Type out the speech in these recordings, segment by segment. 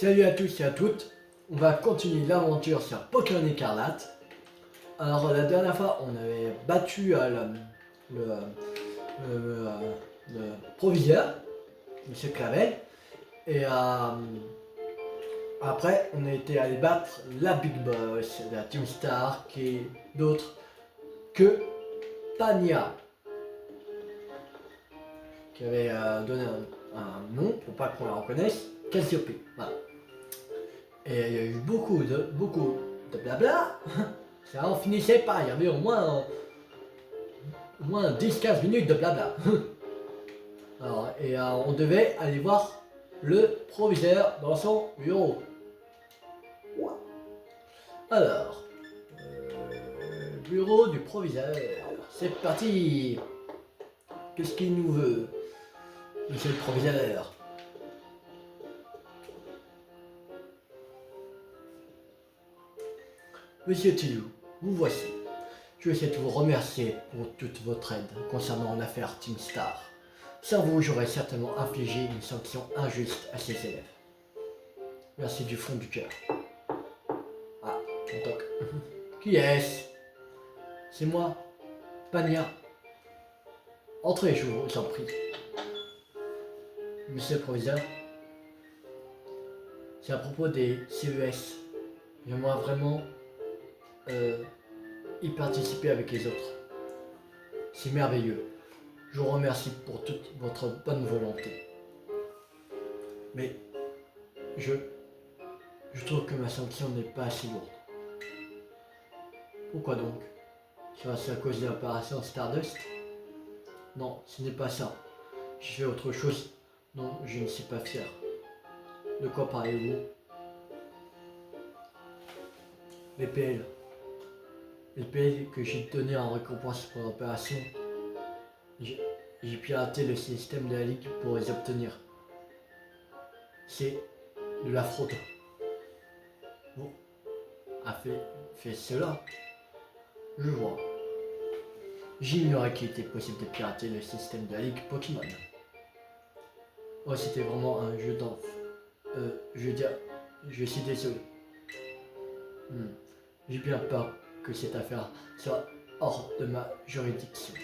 Salut à tous et à toutes, on va continuer l'aventure sur Pokémon Écarlate. Alors la dernière fois on avait battu le, le- le proviseur, Monsieur Clavel, et après on a été allé battre la Big Boss de la Team Star qui est d'autre que Tania, qui avait donné un nom pour pas qu'on la reconnaisse, Cassiope. Voilà. Et il y a eu beaucoup de blabla. Ça en finissait pas, il y avait au moins 10-15 minutes de blabla. Alors, et on devait aller voir le proviseur dans son bureau. Alors, bureau du proviseur, c'est parti. Qu'est-ce qu'il nous veut, monsieur le proviseur? Monsieur Tilou, vous voici. Je souhaite vous remercier pour toute votre aide concernant l'affaire Team Star. Sans vous, j'aurais certainement infligé une sanction injuste à ses élèves. Merci du fond du cœur. Ah, on toque. Qui est-ce? C'est moi, Pania. Entrez, je vous en prie. Monsieur le proviseur, c'est à propos des CES. J'aimerais vraiment y participer avec les autres. C'est merveilleux. Je vous remercie pour toute votre bonne volonté. Mais je trouve que ma sanction n'est pas assez lourde. Pourquoi donc? C'est à cause de l'opération Stardust? Non, ce n'est pas ça. J'ai fait autre chose dont je ne suis pas fier. De quoi parlez-vous? Les PL. Les PL que j'ai donné en récompense pour l'opération. J'ai piraté le système de la Ligue pour les obtenir. C'est de la fraude. Vous avez fait cela? Je vois. J'ignorais qu'il était possible de pirater le système de la Ligue Pokémon. Oh, c'était vraiment un jeu d'enfant. Je veux dire, je suis désolé. J'ai bien peur que cette affaire soit hors de ma juridiction.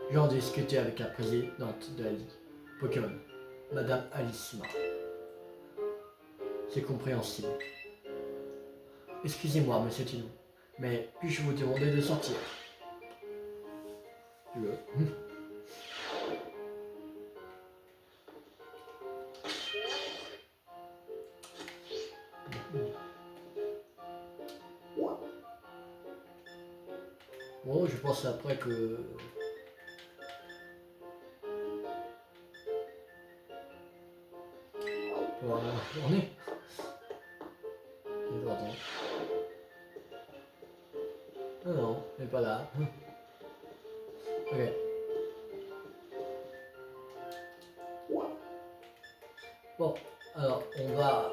J'en discutais avec la présidente de la Ligue Pokémon, Madame Alicima. C'est compréhensible. Excusez-moi, monsieur Tino, mais puis-je vous demander de sortir? Tu veux? Bon, je pense après que... pour la journée. Non, non, elle n'est pas là. Ok. Bon, alors on va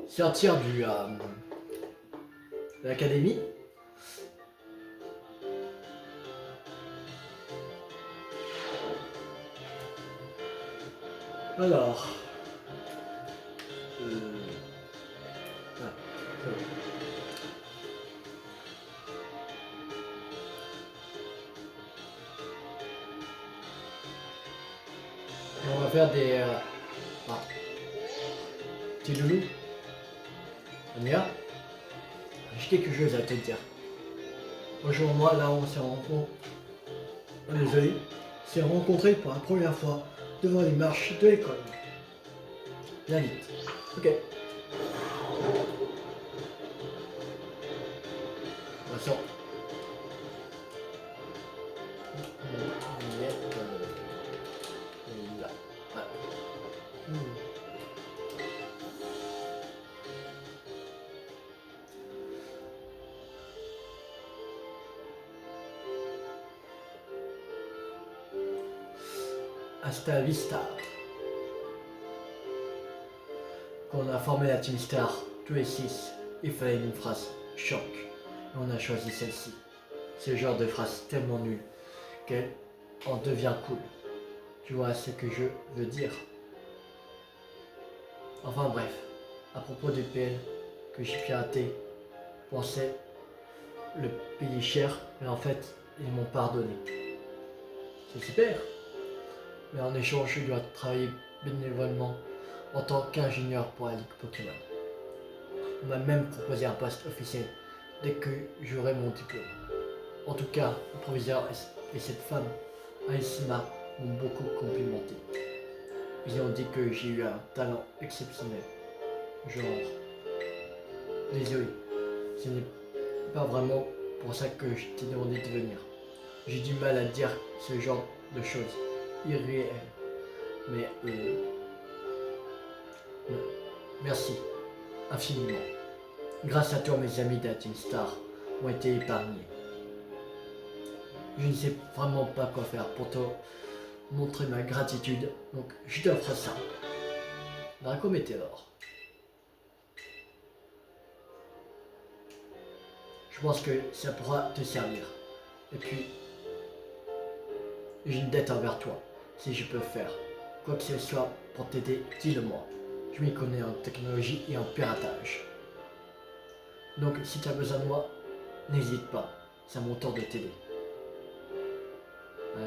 sortir de l'académie. Alors, on va faire des... Petit loulou, Ania, j'ai quelque chose à te dire. Bonjour, moi, là, on s'est rencontrés. Désolé, s'est rencontrés pour la première fois devant les marches de l'école. Bien vite. Ok. Attention. Là. Voilà. Hasta vista. Quand on a formé la Team Star, tous les 6, il fallait une phrase choc. Et on a choisi celle-ci. C'est le genre de phrase tellement nulle qu'elle en devient cool. Tu vois ce que je veux dire. Enfin bref, à propos du PL que j'ai piraté, je pensais le payer cher, mais en fait, ils m'ont pardonné. C'est super. Mais en échange, je dois travailler bénévolement en tant qu'ingénieur pour la Ligue Pokémon. On m'a même proposé un poste officiel dès que j'aurai mon diplôme. En tout cas, le proviseur et cette femme, Aïsima, m'ont beaucoup complimenté. Ils ont dit que j'ai eu un talent exceptionnel. Genre, désolé, ce n'est pas vraiment pour ça que je t'ai demandé de venir. J'ai du mal à dire ce genre de choses irréelles. Mais merci infiniment. Grâce à toi, mes amis d'Atim Star ont été épargnés. Je ne sais vraiment pas quoi faire pour te montrer ma gratitude, donc je t'offre ça. Draco Météor. Je pense que ça pourra te servir. Et puis, j'ai une dette envers toi. Si je peux faire quoi que ce soit pour t'aider, dis-le-moi. Je m'y connais en technologie et en piratage. Donc, si tu as besoin de moi, n'hésite pas. C'est à mon tour de t'aider.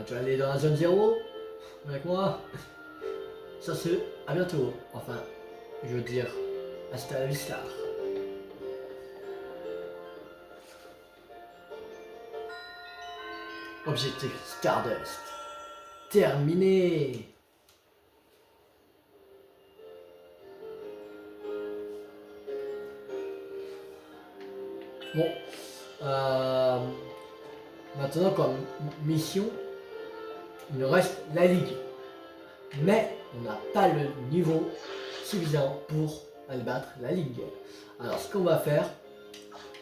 Tu vas aller dans la zone 0 avec moi. Ça c'est à bientôt. Enfin, je veux dire, hasta la vista. Objectif Stardust. Terminé. Bon. Maintenant, comme mission, il nous reste la Ligue. Mais on n'a pas le niveau suffisant pour aller battre la Ligue. Alors, ce qu'on va faire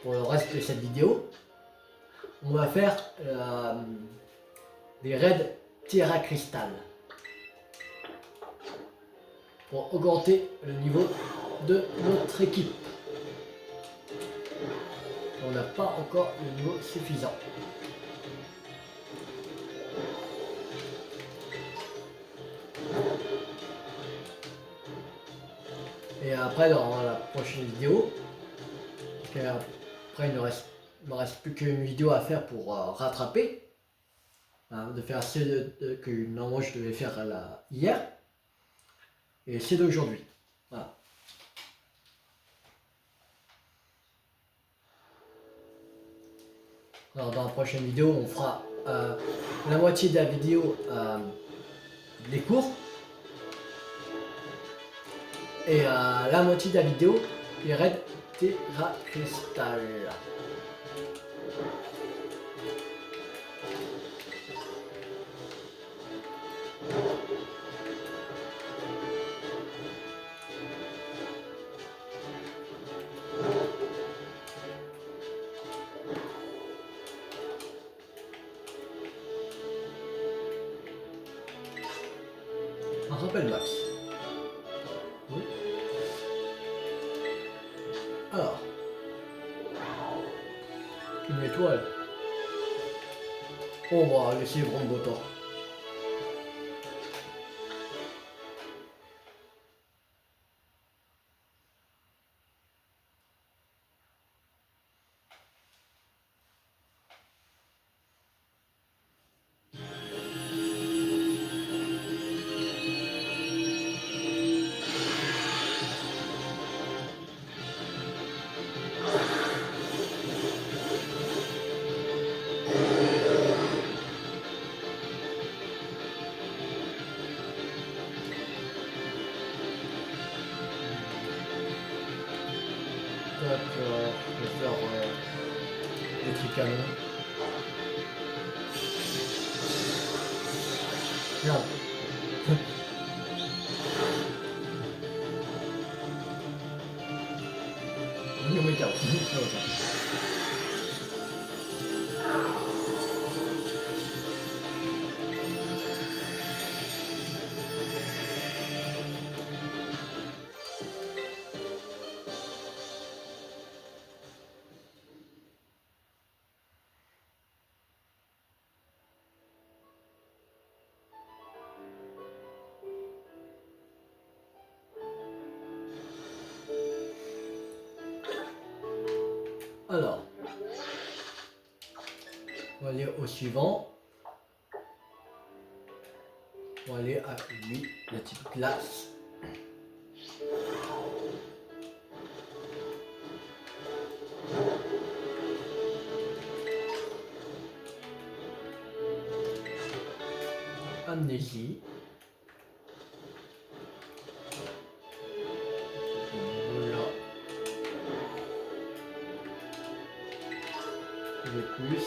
pour le reste de cette vidéo, on va faire des raids Terra Cristal pour augmenter le niveau de notre équipe. On n'a pas encore le niveau suffisant. Et après, dans la prochaine vidéo, après il ne me reste plus qu'une vidéo à faire pour rattraper, hein, de faire celle que normalement je devais faire hier, et c'est d'aujourd'hui. Voilà. Alors dans la prochaine vidéo, on fera la moitié de la vidéo des cours, et la moitié de la vidéo les raids Terra Cristal. Un rappel max. Oui. Alors, une étoile. On va laisser prendre beau temps. D'accord, je vais faire des trucs canons. Merde. Non mais calme. va aller au suivant. On va aller à lui, le type glace. Amnésie. Voilà. Le plus.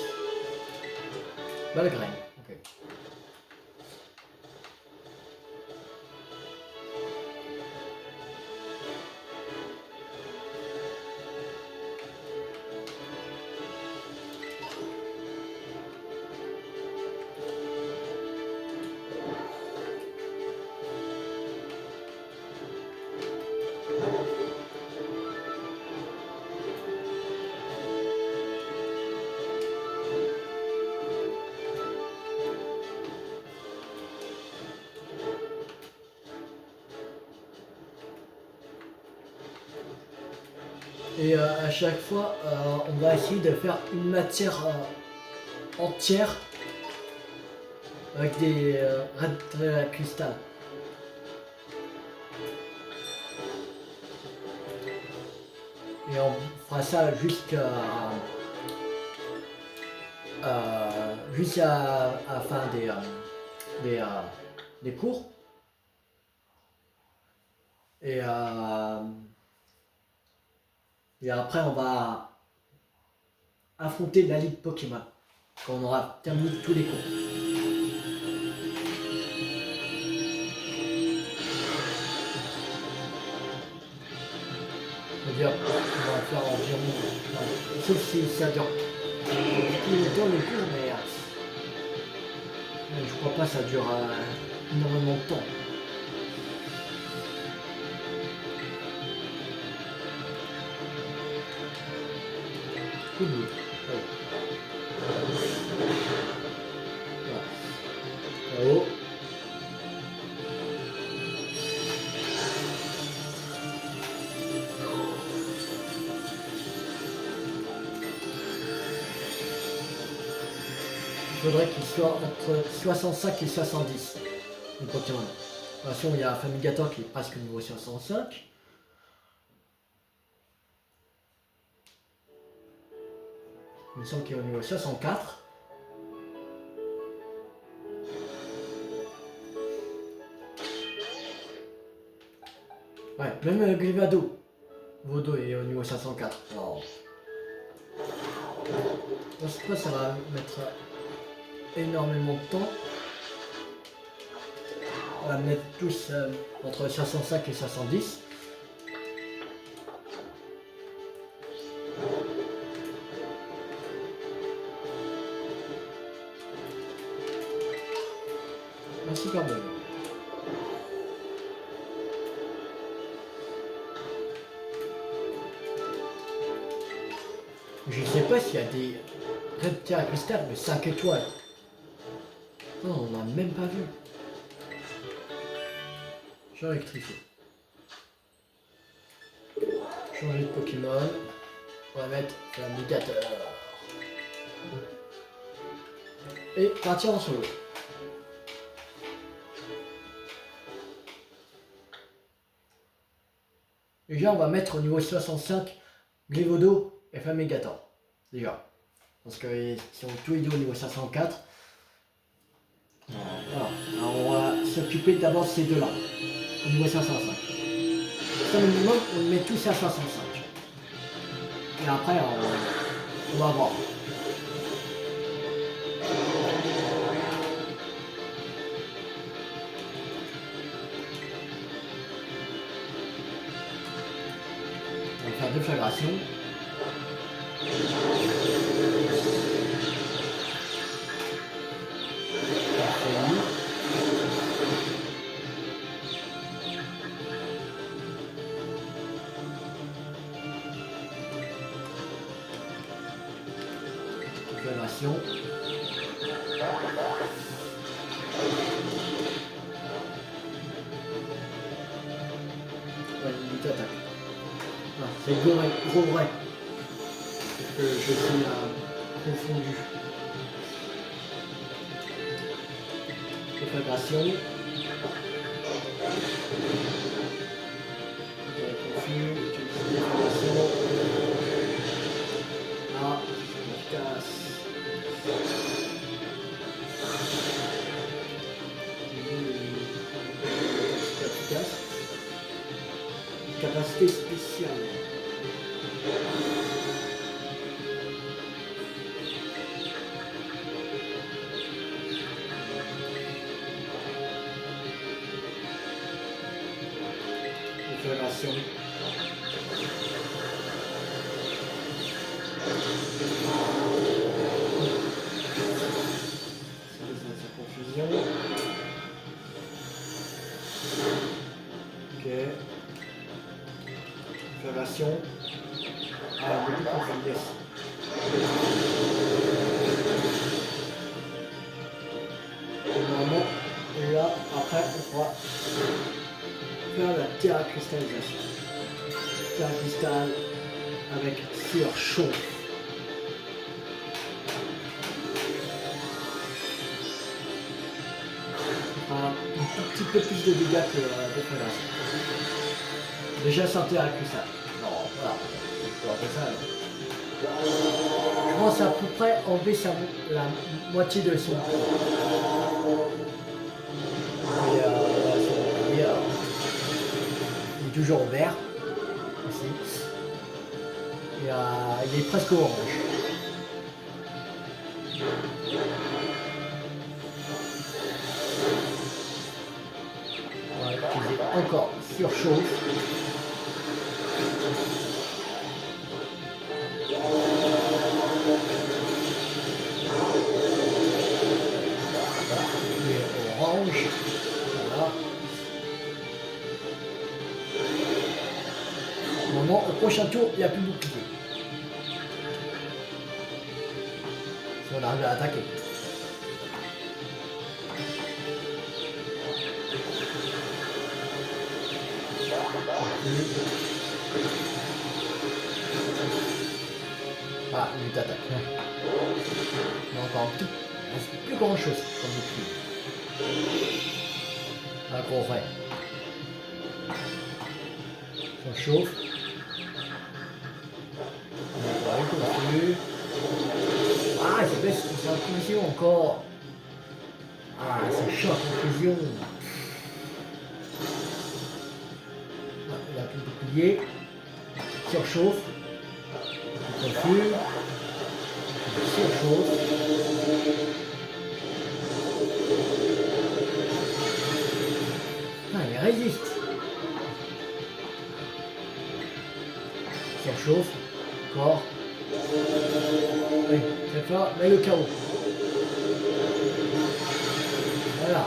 Malgré. Ok. Et à chaque fois, on va essayer de faire une matière entière avec des red cristal. Et on fera ça jusqu'à la fin des cours. Et après, on va affronter la Ligue Pokémon quand on aura terminé tous les cours. C'est-à-dire, on va faire environ, sauf si ça dure tout le temps les cours, mais je crois pas que ça dure énormément de temps. Cool. Là-haut. Il faudrait qu'il soit entre 65 et 70 le Pokémon. De toute façon, il y a Famigator qui est presque au niveau 65. Il me semble qu'il est au niveau 64. Ouais, même Glivado. Vodo est au niveau 64. Alors, je sais pas, ça va mettre énormément de temps. On va mettre tous entre 65 et 70. Merci Carbone. Je sais pas s'il y a des Red Terra Cristal de 5 étoiles. Non, on n'a même pas vu. Champ électrifié. Changer de Pokémon. On va mettre Famigator. Et partir en solo. Déjà, on va mettre au niveau 65 Glivodo et Famigator. Déjà. Parce qu'ils sont tous les deux au niveau 504. Voilà. Alors, on va s'occuper d'abord de ces deux-là. Au niveau 505. Au minimum, on les met tous à 505. Et après, on va voir. On va faire deux flagrations. Flagrations. Ouais, une petite attaque. Ah, c'est gros vrai. Que je suis confondu. Déflagration. Confus. Déflagration. Ah, on casse. Efficace. Capacité spéciale. Déflagration. Confusion. Ok. Déflagration. Ah, beaucoup confus, yes. Normalement, et là, après, on va faire la terracristallisation. Terracristal avec surchauffe. Un tout petit peu plus de dégâts que déflagration. Déjà sans terracristal. Non, voilà. On va faire ça alors. Je pense à peu près enlever la moitié de son poids. Et il est toujours vert aussi. Et il est presque orange. On va utiliser encore surchauffe. Orange. Voilà. Normalement, au prochain tour, il n'y a plus de bouclier. Si on arrive à attaquer. Ah, une attaque. Mais encore un petit. C'est plus grand chose comme bouclier. Un gros vrai. On chauffe. On continue. Ah, c'est bête, c'est en conclusion encore. Ah, c'est chaud en conclusion. Ah, il a plus de bouclier. Surchauffe. Confus. Surchauffe. Ah, il résiste. Surchauffe. Encore. Oui, cette fois, mais le chaos. Voilà.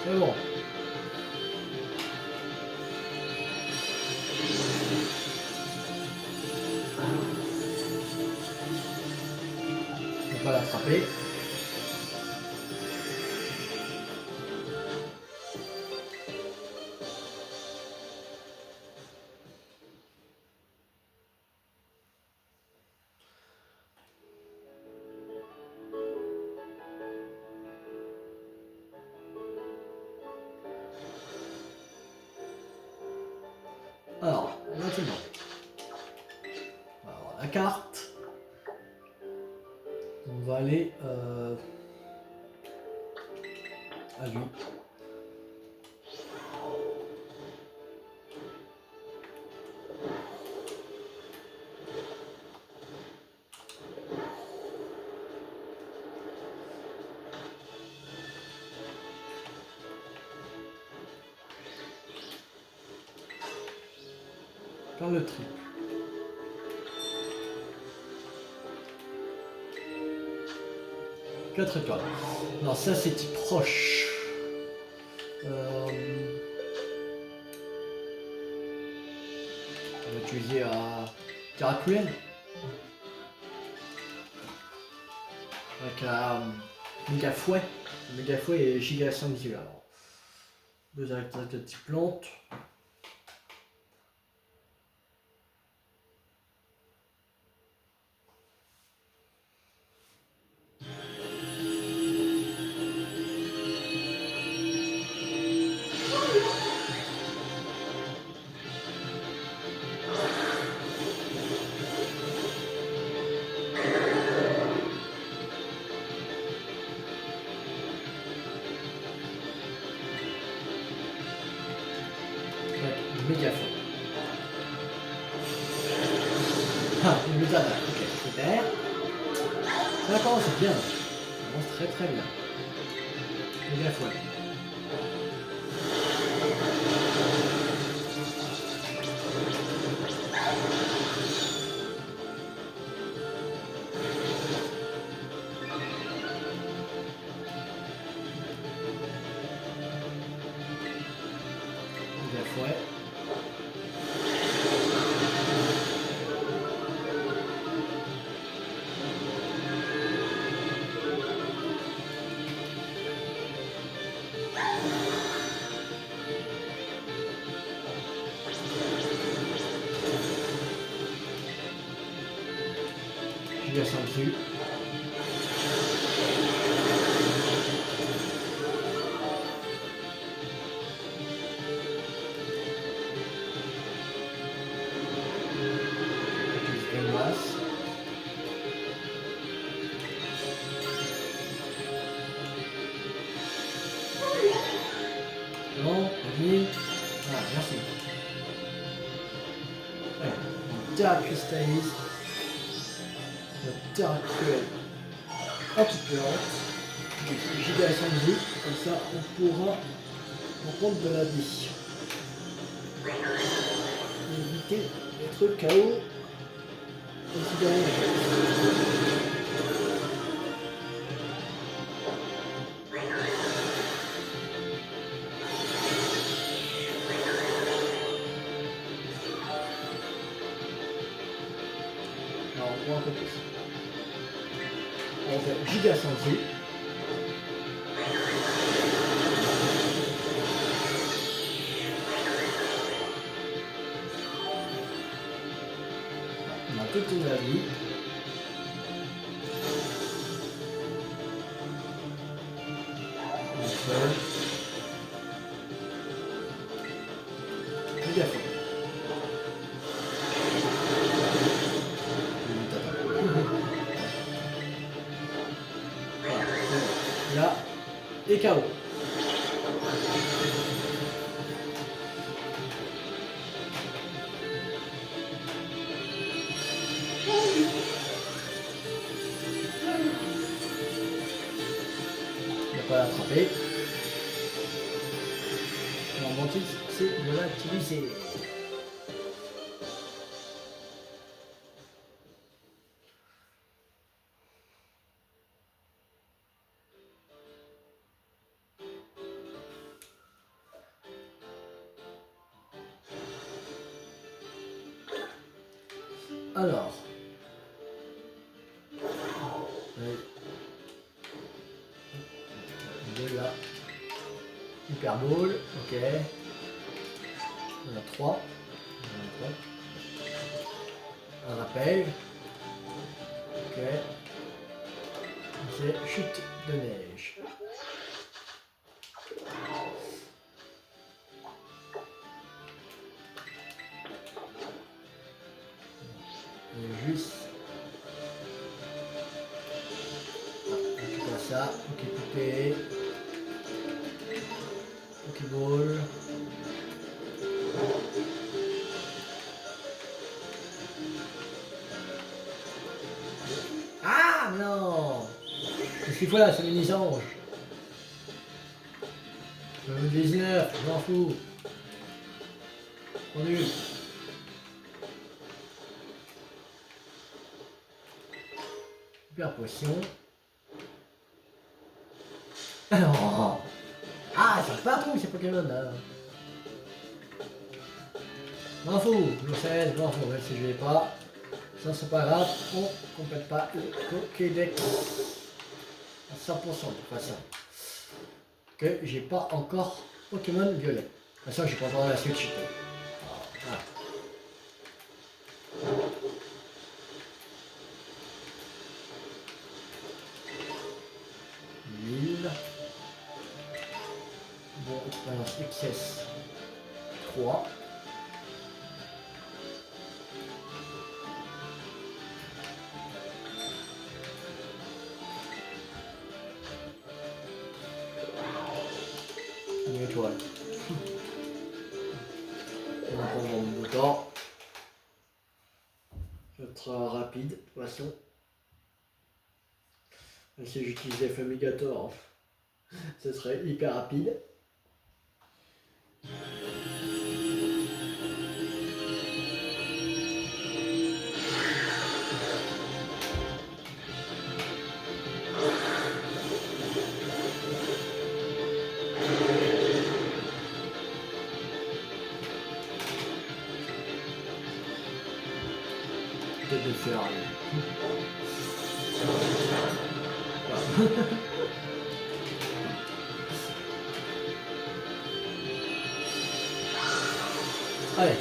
C'est bon. On va l'attraper. Alors, maintenant, on va avoir la carte. On va aller à lui. Faire le triple. Quatre étoiles. Alors ça c'est type proche. On va utiliser à Terracuel. Avec un méga fouet. Le méga fouet et giga 5 yeux. Alors, deux attaques de type plante. méga fort. Ah, une méga d'attaque, ok, super. Ça commence bien. Ça commence très très bien. Méga fort. Ouais. Je descends dessus. Non, vas-y. Ah, merci. Ouais. Terre cristallise. La terre actuelle anti-plante. Giga incendie. Comme ça, on pourra en prendre de la vie. Éviter d'être KO. Aussi derrière. Un peu plus. On fait giga senti. On a toute la vie. On fait giga fort. Là, et KO. On va pas l'attraper. Mon titre, c'est de l'utiliser. Alors. De là. Hyper ball, ok. On a 3. Un rappel. Ok. C'est chute de neige. Juste. Ça, ok poupée, ok ball. Ah non! Qu'est-ce qu'il faut là, c'est mini ange? Je veux 19, je m'en fous. Trop nul. Super potion. Non. Ah, ça pas trop ces Pokémon là. M'en fous, je sais, je m'en fous, même si je l'ai pas. Ça c'est pas grave, on complète pas le Pokédex à 100% de toute façon. Que j'ai pas encore Pokémon violet. De toute façon, j'ai pas encore la Switch. Voilà. 1000. Bon, expérience XS 3. Une étoile. On va prendre mon beau temps. Je vais être rapide de toute façon. Si j'utilisais Fumigator, ce serait hyper rapide. Peut-être de faire. Allez.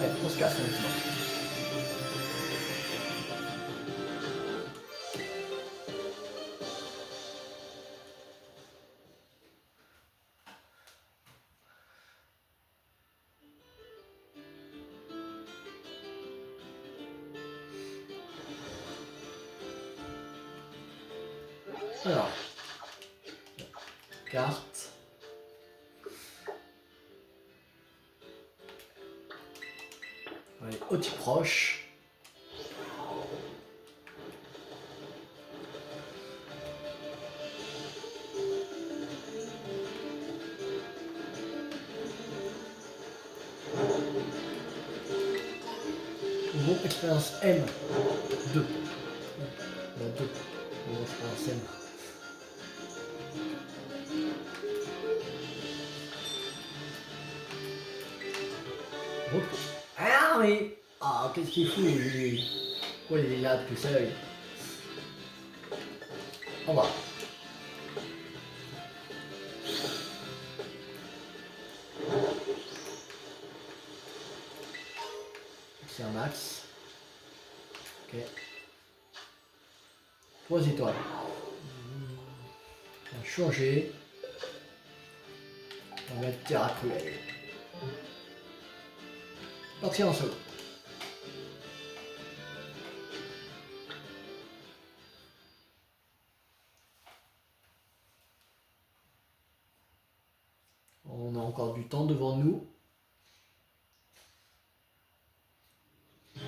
Allez, on se casse maintenant. Alors, carte. Allez, outil proche. Bon, expérience M. 2. La 2. Bon, expérience M. Ah oui. Ah, qu'est-ce qu'il fout lui? Pourquoi il est là tout seul? Au revoir. C'est un max. Ok. 3 étoiles. On va changer. On va mettre terre cruelle. Partir en solo. On a encore du temps devant nous. On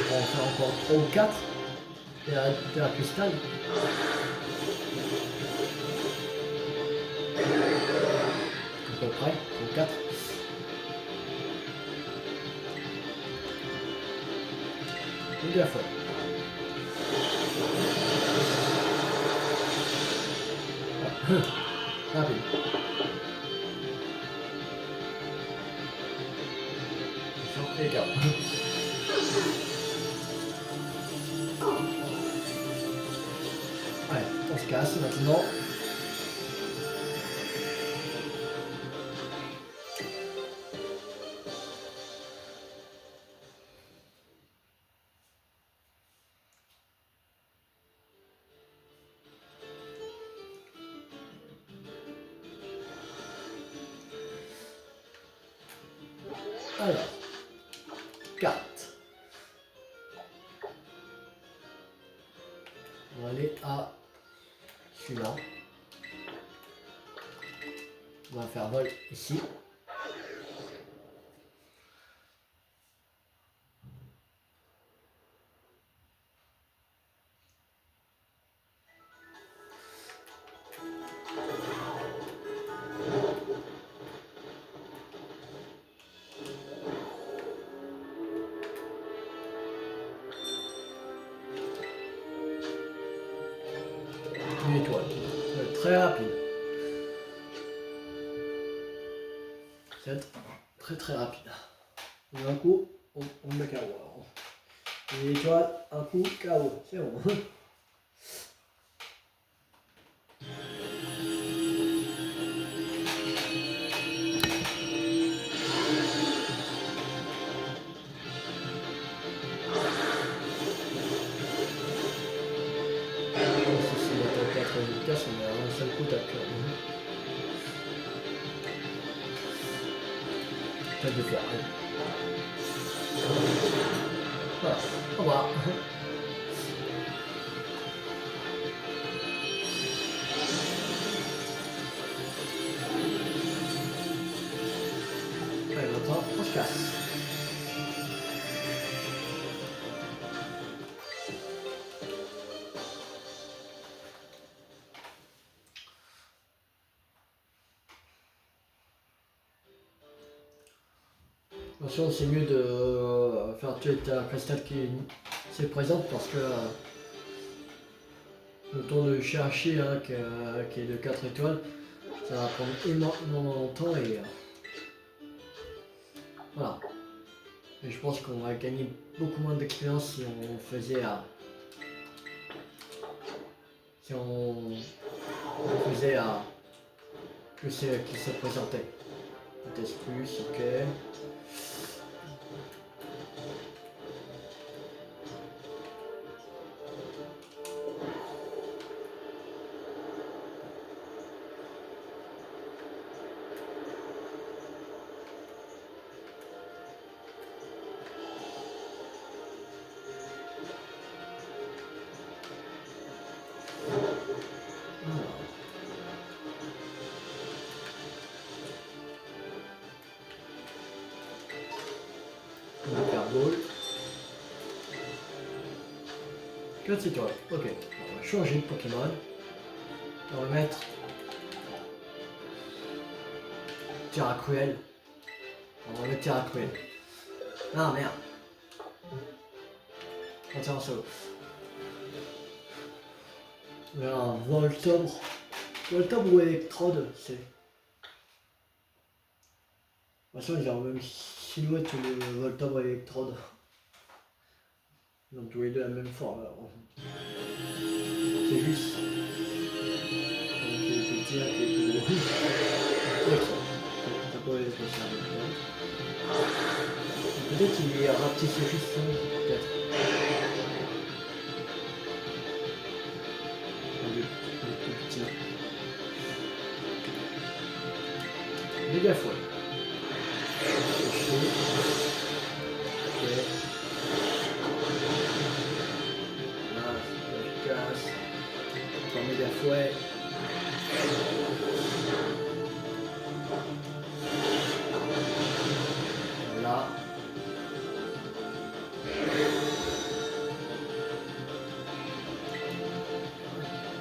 va faire encore 3 ou 4 terre cristal. À peu près, 3 ou 4. Et de la fois. Rapide. Et garde. Allez, on se casse maintenant. Alors, 4. On va aller à celui-là. On va faire vol ici. Une étoile. Ça va être très rapide. Ça va être très rapide. Un coup, on met KO. Une étoile, un coup, KO. C'est bon. On a un seul coup d'appui. Peut-être de faire. Voilà, au revoir. Attention, c'est mieux de faire tuer ta cristal qui se présente parce que le temps de chercher qui est de 4 étoiles, ça va prendre énormément longtemps et voilà. Et je pense qu'on va gagner beaucoup moins d'expérience si on faisait que c'est qui se présentait. Test plus, ok. Hyperball. 4 étoiles, ok. On va changer de Pokémon. On va mettre Terra Cruel. On va mettre Terra Cruel. Ah merde. Attends, ça. On a un Voltorb. Voltorb ou Electrode, c'est. De toute façon, ils ont la même silhouette que le Voltorb et Electrode. Ils ont tous les deux la même forme alors. C'est juste. Donc il est petit, un qui est plus gros. Ça peut être ça. Peut-être qu'il est rapetisserie, peut-être. Il est plus petit. Méga fouet. Méga fouet. Voilà.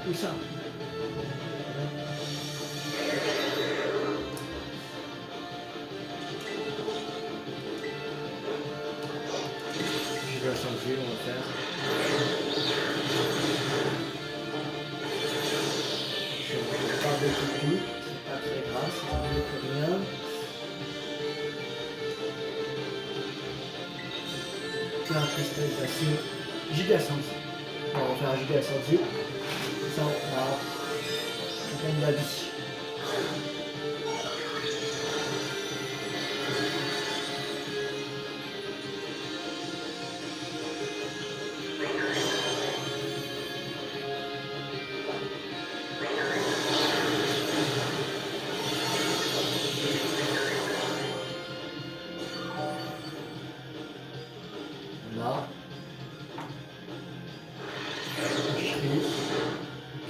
Où ça? Je vais changer, on va faire. Pas de coucou, c'est pas très grave, ça ne veut plus rien. Tiens, cristallisation, giga sensu. On va faire un giga sensu. Ça, on gagne la vie.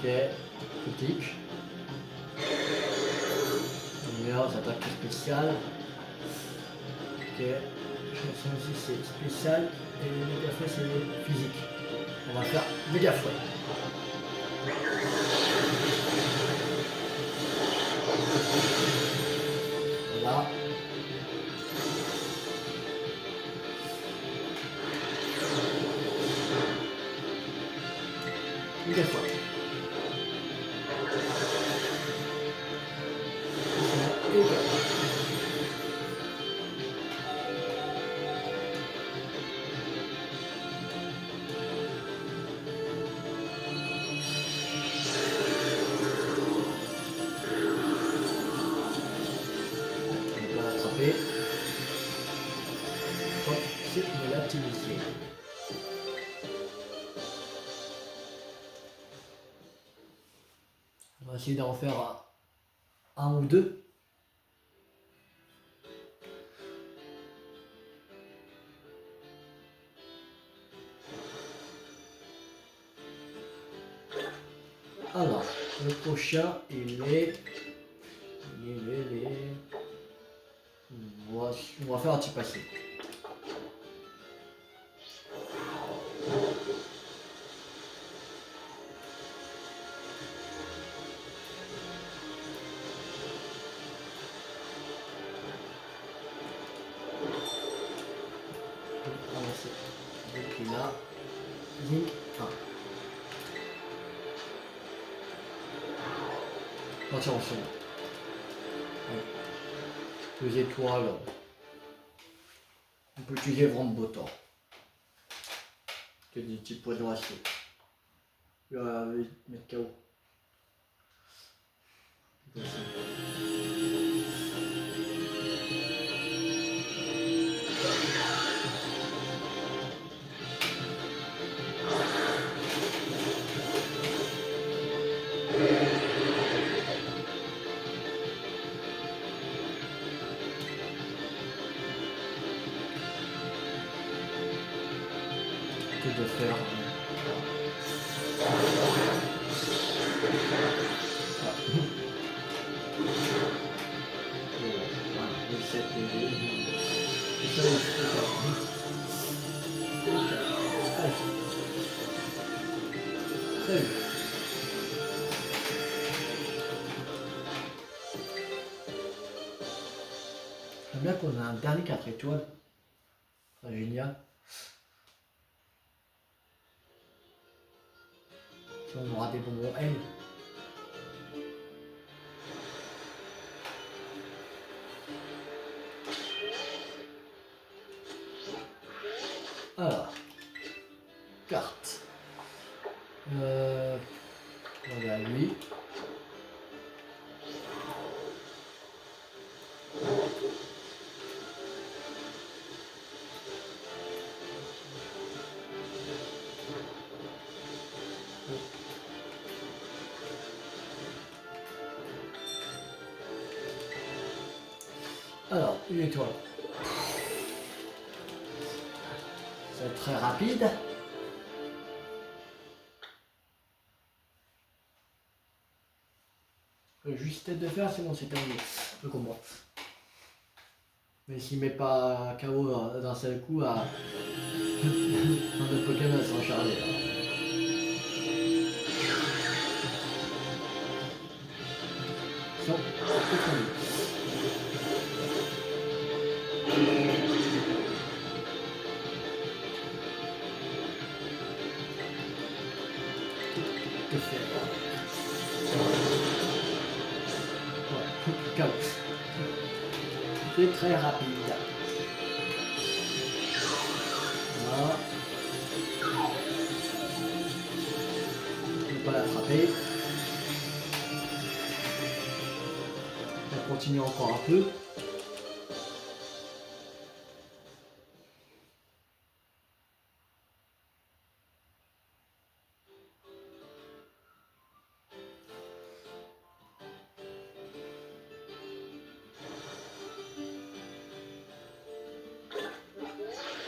Ok, critique. Meilleures attaques spéciales. Ok, je pense aussi c'est spécial et méga fouet c'est physique. On va faire méga fouet. Voilà. Méga fouet. Hop, c'est une l'activité. On va essayer d'en faire un ou deux. Alors, le prochain, il est... On va faire un petit passé. avancer. Donc là, Link 1. Attention. 2 étoiles. On peut utiliser vraiment Botor. C'est des petits poisons acier. Il va mettre KO. De faire j'aime bien qu'on a un dernier 4 étoiles. C'est génial. On aura des bonbons L. Alors, carte. Voilà lui. Alors, une étoile. C'est très rapide. Juste tête de fer, c'est bon, c'est terminé. Je comprends. Mais s'il met pas KO d'un seul coup à un autre Pokémon à s'en charger. Non, c'est très bien. Que faire? Ouais, KO. C'est très rapide. Voilà. Je ne peux pas l'attraper. On va continuer encore un peu.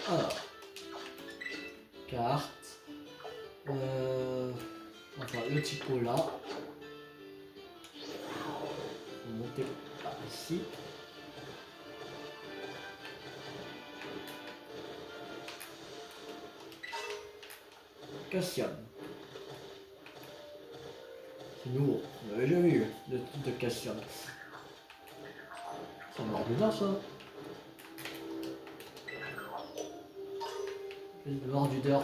Alors, carte. Enfin, le typo là. On va monter par ici. Cassium. C'est nouveau. On n'avait jamais eu de Cassium. Ça m'a ordinaire ça. Le mordudeur.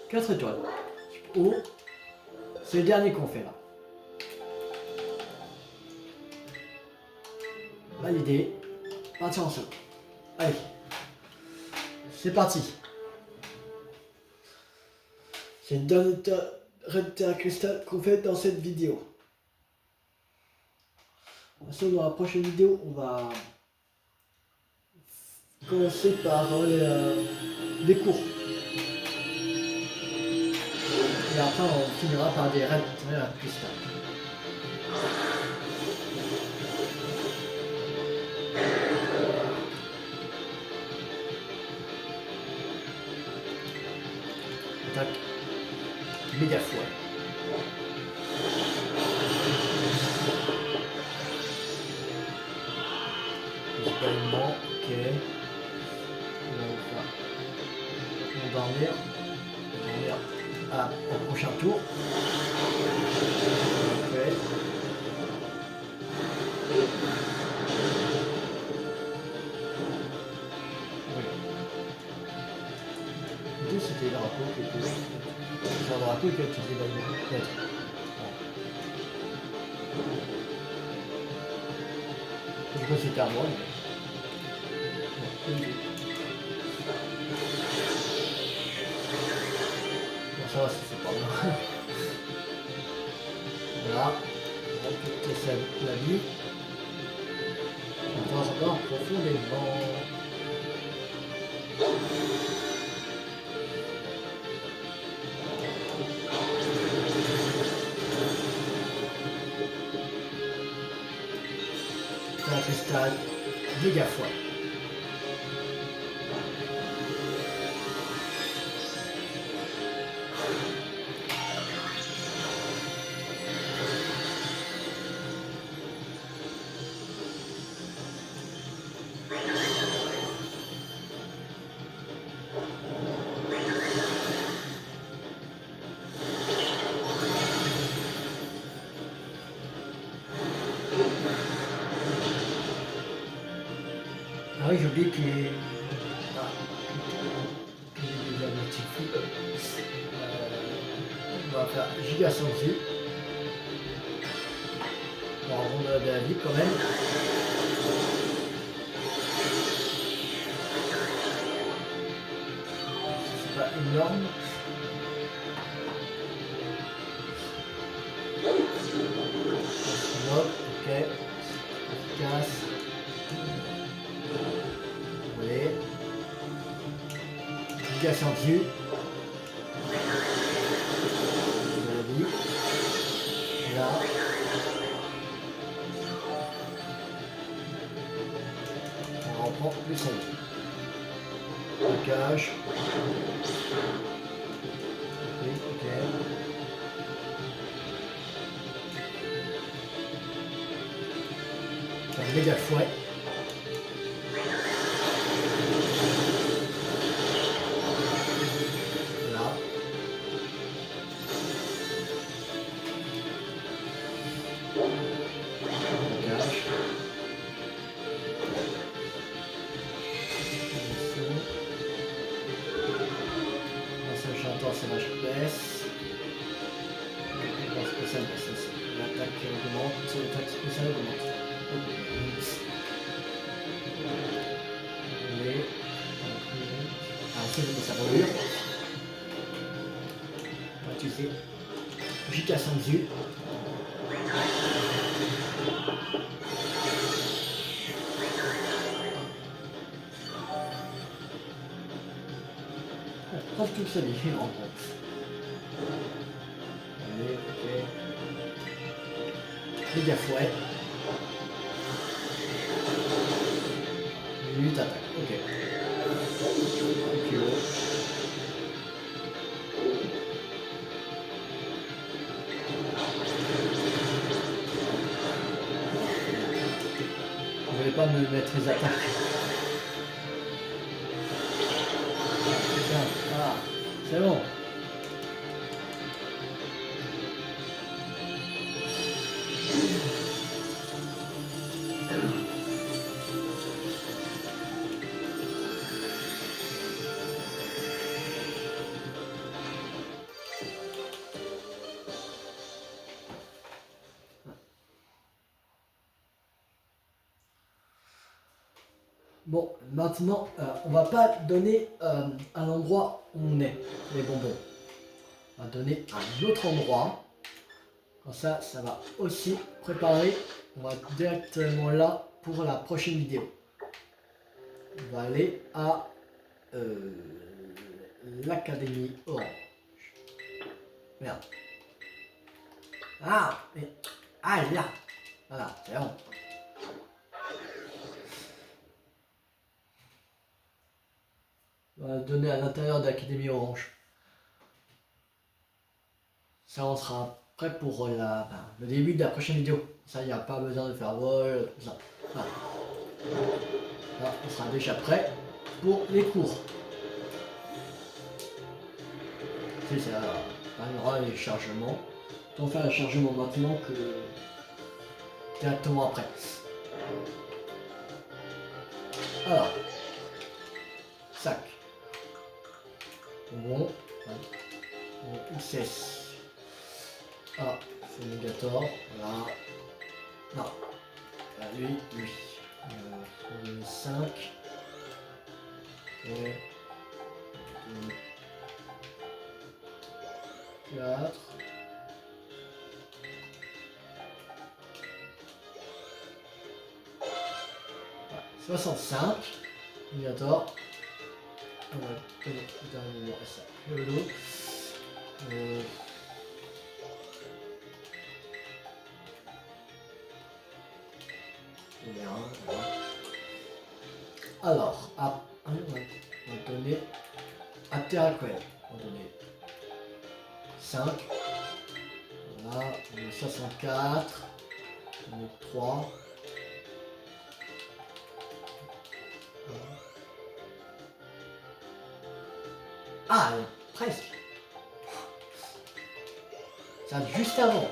Quatre étoiles. Oh, c'est le dernier qu'on fait là. Validé. Parti ensemble. Allez. C'est parti. C'est une dernière Red Terra Crystal qu'on fait dans cette vidéo. Ensuite, dans la prochaine vidéo, on va commencer par les cours. Et après, on finira par des Red Terra Crystal. Attaque. Méga fouet. Également, ok. dormir. Au prochain tour. Okay. Oui. C'était le drapeau qui était... C'est un drapeau qui a été évalué, peut-être. Je crois que c'était à moi. Mais... Bon, ça va, c'est pas bien. Voilà. On va tester la vie. On va encore profondément. C'est un cristal méga froid. Ah oui, j'oublie qu'il est... Ah, qu'il est déjà notifié. On va faire giga sensu. On va rendre de la vie quand même. C'est pas énorme. Hop, ok. Efficace. Allez. Giga sensu. Là. On reprend le sol. Blocage. Ok. Un méga fouet. Là. Blocage. J'entends c'est l'HPS. La spéciale, l'attaque qui augmente, l'attaque spéciale augmente. Ah, c'est ça brûle. Tu sais, giga sensu. Presque tout ça différent. Allez, ok. Méga fouet. Minute attaque, ok. Okay. Je vais pas me mettre les attaques. Tiens, voilà, c'est bon. Bon, maintenant, on va pas donner à l'endroit où on est, les bonbons. On va donner à un autre endroit. Comme ça, ça va aussi préparer. On va directement là pour la prochaine vidéo. On va aller à l'Académie Orange. Merde. Ah, mais... Ah, il est là. Voilà, c'est bon. On va donner à l'intérieur de l'Académie Orange. Ça, on sera prêt pour le début de la prochaine vidéo. Ça, il n'y a pas besoin de faire vol, tout ça. Voilà. Là, on sera déjà prêt pour les cours. C'est ça, il y aura les chargements. On va faire le chargement maintenant que directement après. Alors, sac. Bon, XS. Ah, c'est Negator, voilà. Non, ah, lui. 5. Ok. 4. 65. Negator. On va donner le dernier numéro à ça. Le dos. Voilà. Alors, on va donner à Terraquel. On va donner 5. Voilà, on est 64. On est 3. Ah, presque. Ça juste avant.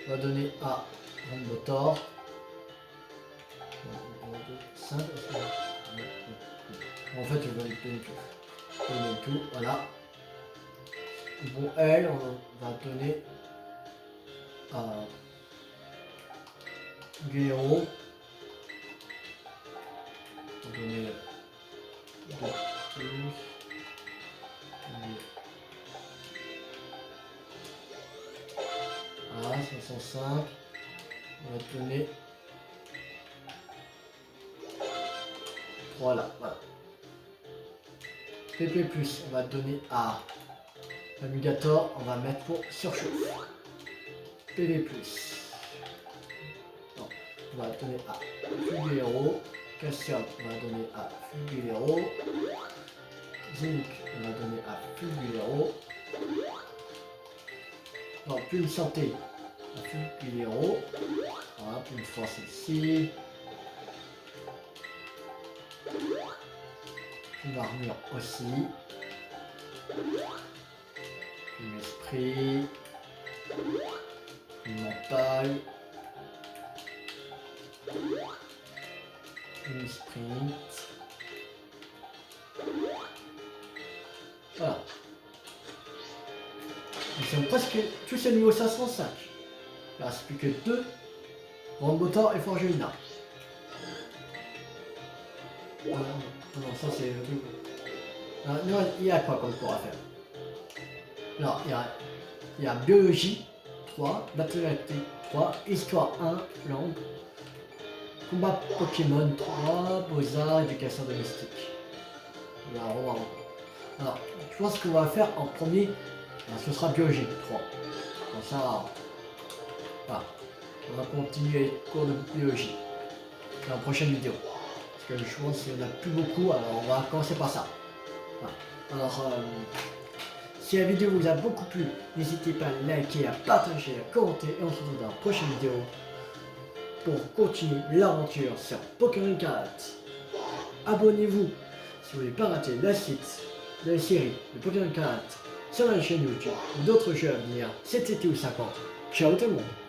On va donner à Motor. 5. En fait, je vais lui donner tout. Donner tout, voilà. Bon, elle, on va donner à Guerrero. On va donner 2 voilà, 505. On va donner. Voilà. PP+, on va donner à Amigator, on va mettre pour surchauffe. PV+. Non, on va donner à Fugero. Cassium, on va donner à Fugero. Zinc, on va donner à Fugero. Non, Plume Santé à Fugero. Voilà, Plume Force ici. Une armure aussi. Une esprit. Une mental. Une sprint. Voilà. Ils sont presque tous à niveau 505. Il ne reste plus que 2. Grand moteur et Forgelina. Non, ça c'est... Non, il y a quoi qu'on pourra faire? Non, il y a biologie 3, mathématiques 3, histoire 1, langue, combat Pokémon 3, beaux-arts, éducation domestique. Alors, je pense qu'on va faire en premier, ce sera biologie 3. Comme ça, voilà. On va continuer les cours de biologie dans la prochaine vidéo. Parce que je pense qu'il n'y en a plus beaucoup, alors on va commencer par ça. Voilà. Alors, si la vidéo vous a beaucoup plu, n'hésitez pas à liker, à partager, à commenter et on se retrouve dans la prochaine vidéo pour continuer l'aventure sur Pokémon Cards. Abonnez-vous si vous voulez pas rater la suite de la série de Pokémon Cards sur la chaîne YouTube ou d'autres jeux à venir cet été ou 50. Ciao tout le monde!